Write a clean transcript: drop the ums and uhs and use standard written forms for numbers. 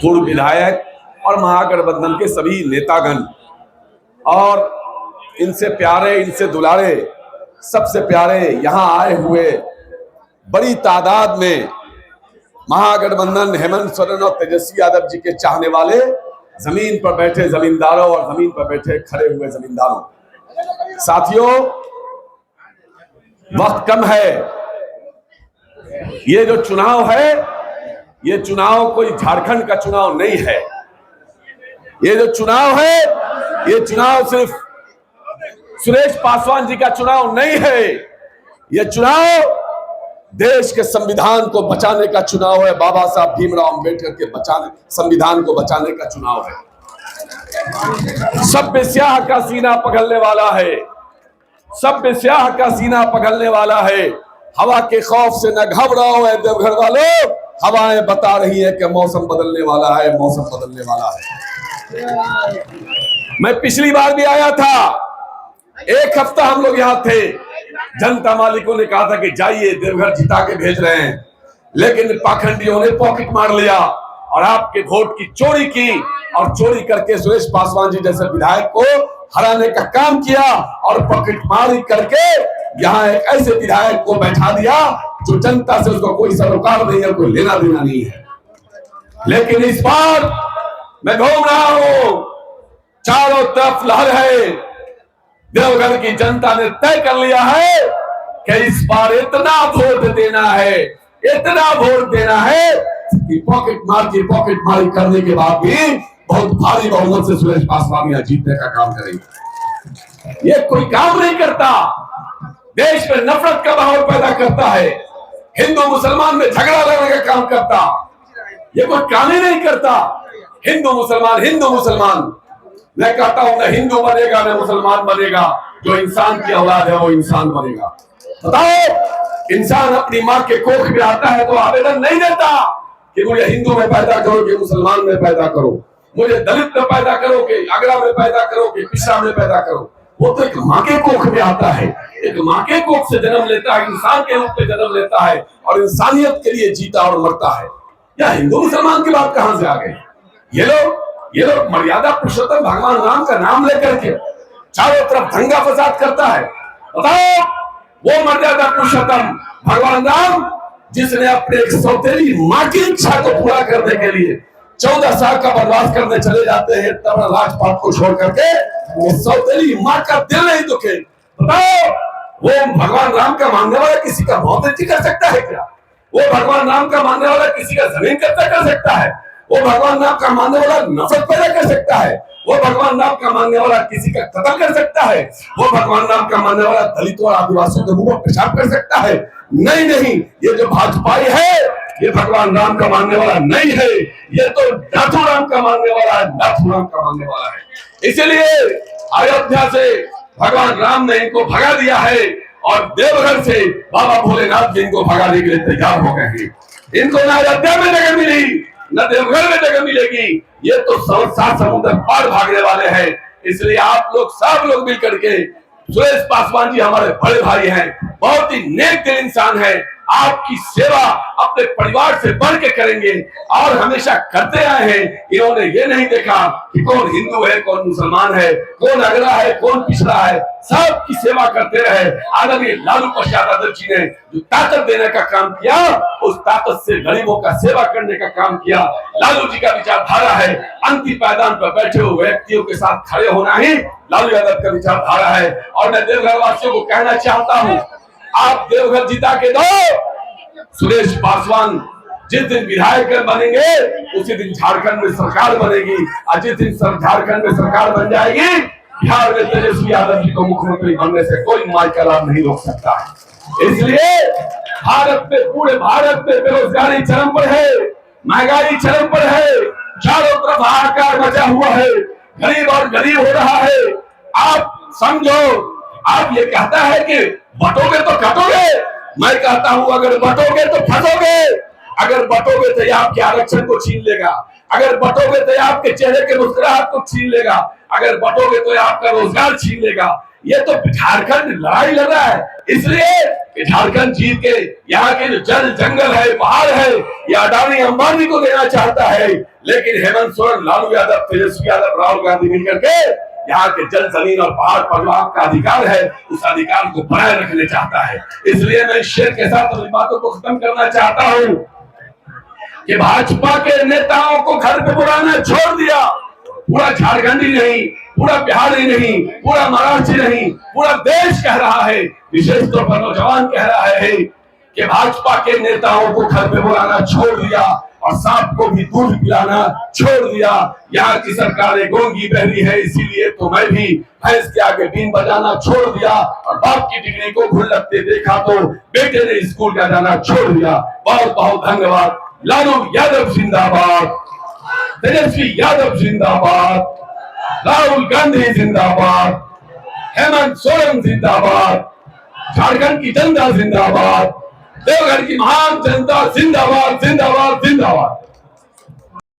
पूर्व विधायक और महागठबंधन के सभी नेतागण और इनसे प्यारे, इनसे दुलारे, सबसे प्यारे यहाँ आए हुए बड़ी तादाद में महागठबंधन हेमंत सोरेन और तेजस्वी यादव जी के चाहने वाले, जमीन पर बैठे जमींदारों और जमीन पर बैठे खड़े हुए जमींदारों। साथियों, वक्त कम है। ये जो चुनाव है, ये चुनाव कोई झारखंड का चुनाव नहीं है। ये जो चुनाव है, ये चुनाव सिर्फ सुरेश पासवान जी का चुनाव नहीं है। ये चुनाव देश के संविधान को बचाने का चुनाव है। बाबा साहब भीमराव अंबेडकर के संविधान को बचाने का चुनाव है। सभ्य स्याह का सीना पगलने वाला है, सभ्य स्याह का सीना पगलने वाला है। हवा के खौफ से न घबराओ है देवघर वालों, हवाएं बता रही है कि मौसम बदलने वाला है, मौसम बदलने वाला है। मैं पिछली बार भी आया था, एक हफ्ता हम लोग यहाँ थे। जनता मालिकों ने कहा था कि जाइए, देवघर जिता के भेज रहे हैं, लेकिन पाखंडियों ने पॉकेट मार लिया और आपके वोट की चोरी की और चोरी करके सुरेश पासवान जी जैसे विधायक को हराने का काम किया और पॉकेट मारी करके यहाँ एक ऐसे विधायक को बैठा दिया जो जनता से उसको कोई सरोकार नहीं है, कोई लेना देना नहीं है। लेकिन इस बार मैं घूम रहा हूं, चारों तरफ लहर है। देवघर की जनता ने तय कर लिया है कि इस बार इतना वोट देना है, इतना वोट देना है कि पॉकेट मारी करने के बाद भी बहुत भारी बहुमत से सुरेश पासवान यहाँ जीतने का काम करेंगे। ये कोई काम नहीं करता, देश में नफरत का माहौल पैदा करता है, हिंदू मुसलमान में झगड़ा लगने का काम करता। ये कोई काम ही नहीं करता। हिंदू मुसलमान मैं कहता हूं, न हिंदू बनेगा न मुसलमान बनेगा। जो इंसान की औलाद है वो इंसान बनेगा। बताओ, इंसान अपनी माँ के कोख में आता है तो आवेदन नहीं देता कि मुझे हिंदू में पैदा करो कि मुसलमान में पैदा करो, मुझे दलित में पैदा करो कि अगड़ा में पैदा करो कि पिछड़ा में पैदा करो। वो तो एक माँ के कोख में आता है, एक माँ के कोख से जन्म लेता है, इंसान के रूप में जन्म लेता है और इंसानियत के लिए जीता और मरता है। या हिंदू मुसलमान की बात कहां से आ गई? ये लोग मर्यादा पुरुषोत्तम भगवान राम का नाम लेकर के चारों तरफ दंगा फसाद करता है। बताओ, वो मर्यादा पुरुषोत्तम भगवान राम जिसने अपने एक सौतेली माँ की इच्छा को पूरा करने के लिए 14 साल का वनवास करने चले जाते हैं, तब राजपाट को छोड़ करके वो सौतेली माँ का दिल नहीं दुखे। बताओ, वो भगवान राम का मानने वाला किसी का मौत नहीं कर सकता है क्या? वो भगवान राम का मानने वाला किसी का जमीन कब्जा कर सकता है? वो भगवान राम का मानने वाला नफरत पैदा कर सकता है? वो भगवान राम का मानने वाला किसी का कत्ल कर सकता है? वो भगवान राम का मानने वाला दलितों और आदिवासियों के मुंह पर पेशाब कर सकता है? नहीं, ये जो भाजपाई है ये भगवान राम का मानने वाला नहीं है, ये तो नाथू राम का मानने वाला है, नाथू राम का मानने वाला है। इसलिए अयोध्या से भगवान राम ने इनको भगा दिया है और देवघर से बाबा भोलेनाथ जी इनको भगाने के लिए तैयार हो गए हैं। इनको ना अयोध्या में जगह मिली, न देवघर में जगह मिलेगी। ये तो 7 समुद्र पार भागने वाले हैं। इसलिए आप लोग सब लोग मिल करके, सुरेश पासवान जी हमारे बड़े भाई हैं, बहुत ही नेक दिल इंसान है, आपकी सेवा अपने परिवार से बढ़ के करेंगे और हमेशा करते आए हैं। इन्होंने ये नहीं देखा कि कौन हिंदू है, कौन मुसलमान है, कौन अगड़ा है, कौन पिछड़ा है, सबकी सेवा करते रहे। आदरणीय लालू प्रसाद यादव जी ने जो ताकत देने का काम किया, उस ताकत से गरीबों का सेवा करने का काम किया। लालू जी का विचारधारा है अंतिम पायदान पर बैठे हुए व्यक्तियों के साथ खड़े होना ही लालू यादव का विचारधारा है। और मैं देवघर वासियों को कहना चाहता हूँ, आप देवघर जिता के दो। सुरेश पासवान जिस दिन विधायक बनेंगे उसी दिन झारखंड में सरकार बनेगी और जिस दिन झारखंड में सरकार बन जाएगी, बिहार में तेजस्वी यादव जी को मुख्यमंत्री बनने से कोई माई का लाभ नहीं रोक सकता है। इसलिए पूरे भारत में बेरोजगारी चरम पर है, महंगाई चरम पर है, चारों तरफ हाहाकार मचा हुआ है, गरीब और गरीब हो रहा है। आप समझो, आप ये कहता है कि बटोगे तो कटोगे, मैं कहता हूं अगर बटोगे तो फटोगे। अगर बटोगे तो ये आपके आरक्षण को छीन लेगा, अगर बटोगे तो ये आपके चेहरे के मुस्कुराहट को छीन लेगा, अगर बटोगे तो ये आपका रोजगार छीन लेगा। ये तो झारखंड लड़ाई लड़ रहा है, इसलिए झारखंड जीत के यहाँ के जो जल जंगल है, पहाड़ है, ये अडानी अंबानी को देना चाहता है। लेकिन हेमंत सोरेन, लालू यादव, तेजस्वी यादव, राहुल गांधी मिलकर के यहाँ के जल जमीन और पहाड़ पर जो आपका अधिकार है, उस अधिकार को बनाए रखने चाहता है। इसलिए मैं इस शेर के साथ अपनी बातों को खत्म करना चाहता हूँ कि भाजपा के नेताओं को घर पे बुलाना छोड़ दिया। पूरा झारखंड ही नहीं, पूरा बिहार ही नहीं, पूरा महाराष्ट्र ही नहीं, पूरा देश कह रहा है, विशेष तौर पर नौजवान कह रहा है कि भाजपा के नेताओं को घर पे बुलाना छोड़ दिया और सांप को भी दूध पिलाना छोड़ दिया। यहाँ की सरकारें गोंगी बहरी है, इसीलिए तो मैं भी भैंस के आगे बीन बजाना छोड़ दिया और बाप की डिग्री को घुलकते देखा तो बेटे ने स्कूल का जाना छोड़ दिया। बहुत बहुत धन्यवाद। लालू यादव जिंदाबाद, तेजस्वी यादव जिंदाबाद, राहुल गांधी जिंदाबाद, हेमंत सोरेन जिंदाबाद, झारखंड की जनता जिंदाबाद, देवघर की महान जनता जिंदाबाद जिंदाबाद जिंदाबाद।